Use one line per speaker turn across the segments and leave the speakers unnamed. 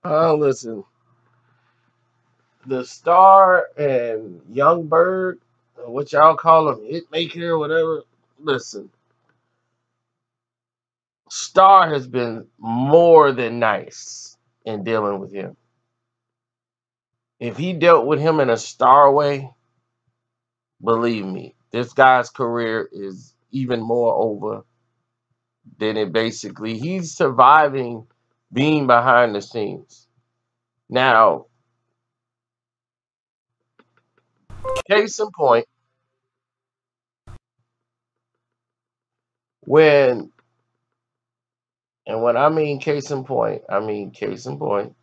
Listen, the Star and Young Berg, what y'all call him, hit maker or whatever. Listen, Star has been more than nice in dealing with him. If he dealt with him in a Star way, believe me, this guy's career is even more over than it basically. He's surviving being behind the scenes. Now, case in point, when and when I mean case in point, I mean case in point.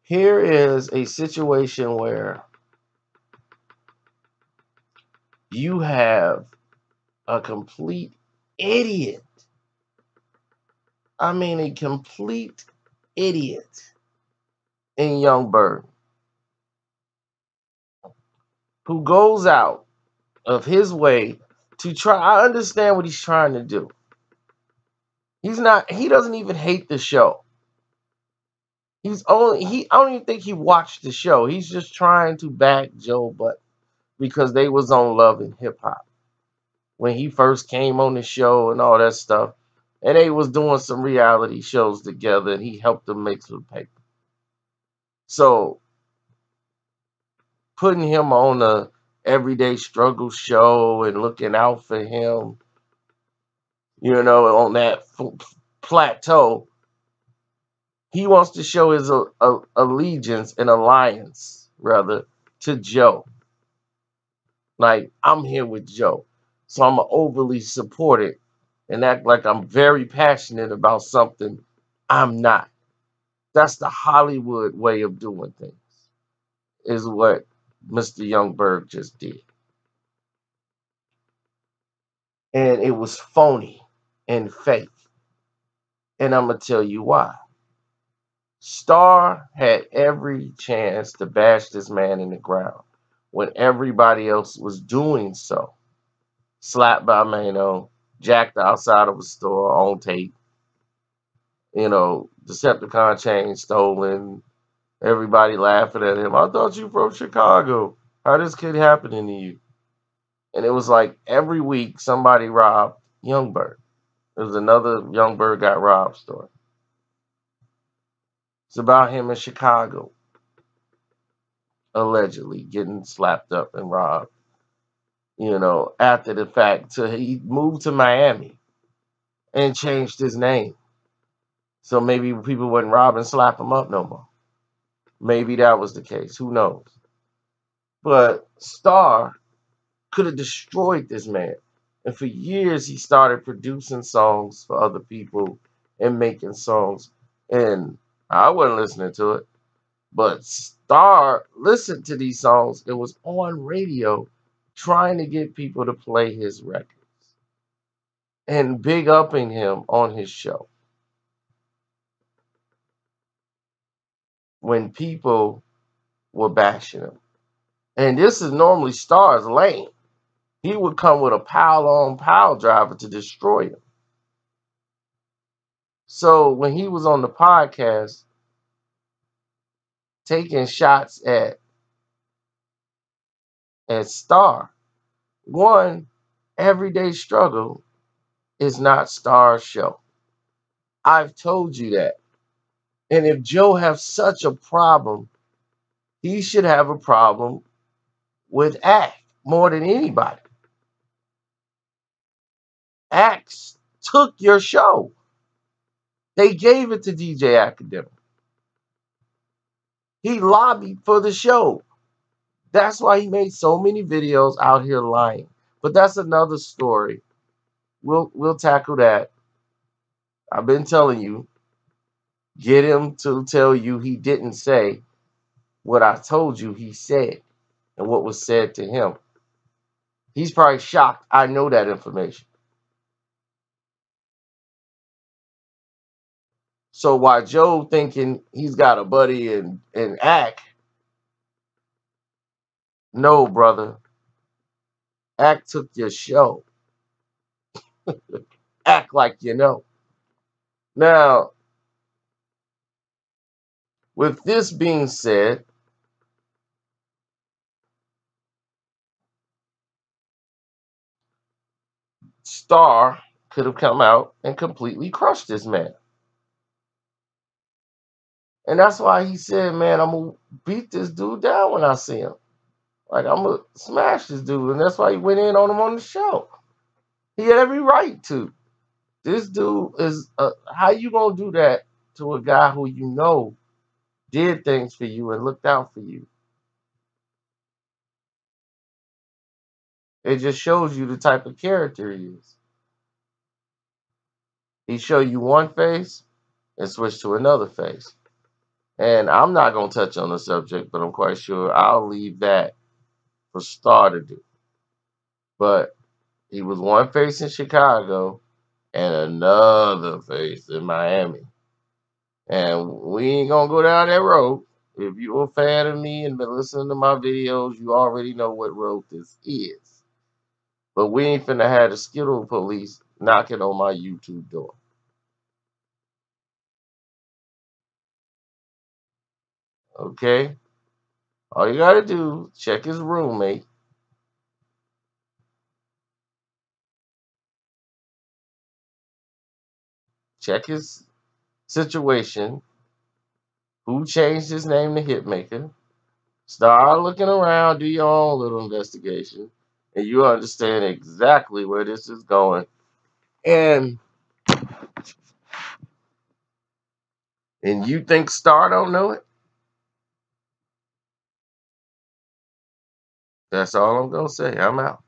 Here is a situation where you have a complete idiot. I mean, a complete idiot in Young Berg who goes out of his way to try. I understand what he's trying to do. He doesn't even hate the show. I don't even think he watched the show. He's just trying to back Joe Butt because they was on Love and Hip Hop when he first came on the show and all that stuff. And they was doing some reality shows together and he helped them make some paper. So putting him on a everyday struggle show and looking out for him, on that plateau, he wants to show his allegiance and alliance, rather, to Joe. Like, I'm here with Joe, so I'm overly support it and act like I'm very passionate about something I'm not. That's the Hollywood way of doing things, is what Mr. Youngberg just did. And it was phony and fake. And I'm going to tell you why. Star had every chance to bash this man in the ground when everybody else was doing so. Slapped by Mano, jacked outside of a store on tape, Decepticon chain stolen, everybody laughing at him. I thought you from Chicago. How this kid happening to you? And it was like every week somebody robbed Youngberg. There was another Youngberg got robbed story. It's about him in Chicago, allegedly getting slapped up and robbed, after the fact. So he moved to Miami and changed his name. So maybe people wouldn't rob and slap him up no more. Maybe that was the case. Who knows? But Star could have destroyed this man. And for years, he started producing songs for other people and making songs. And I wasn't listening to it. But Star listened to these songs and was on radio trying to get people to play his records and big upping him on his show. When people were bashing him. And this is normally Star's lane. He would come with a pile driver to destroy him. So when he was on the podcast taking shots at Star, one, Everyday Struggle is not Star's show. I've told you that. And if Joe has such a problem, he should have a problem with Act more than anybody. Axe took your show. They gave it to DJ Academic. He lobbied for the show. That's why he made so many videos out here lying. But that's another story. We'll tackle that. I've been telling you, get him to tell you he didn't say what I told you he said and what was said to him. He's probably shocked I know that information. So while Joe thinking he's got a buddy in Act, no, brother. Act took your show. Act like you know. Now, with this being said, Star could have come out and completely crushed this man. And that's why he said, man, I'm going to beat this dude down when I see him. Like, I'm going to smash this dude. And that's why he went in on him on the show. He had every right to. This dude is, how you going to do that to a guy who you know did things for you and looked out for you? It just shows you the type of character he is. He show you one face and switch to another face. And I'm not going to touch on the subject, but I'm quite sure I'll leave that for Star to do. But he was one face in Chicago and another face in Miami. And we ain't going to go down that road. If you're a fan of me and been listening to my videos, you already know what road this is. But we ain't finna have the Skittle police knocking on my YouTube door. Okay? All you got to do, check his roommate. Check his situation. Who changed his name to Hitmaker? Start looking around, do your own little investigation, and you understand exactly where this is going. And you think Star don't know it? That's all I'm gonna say. I'm out.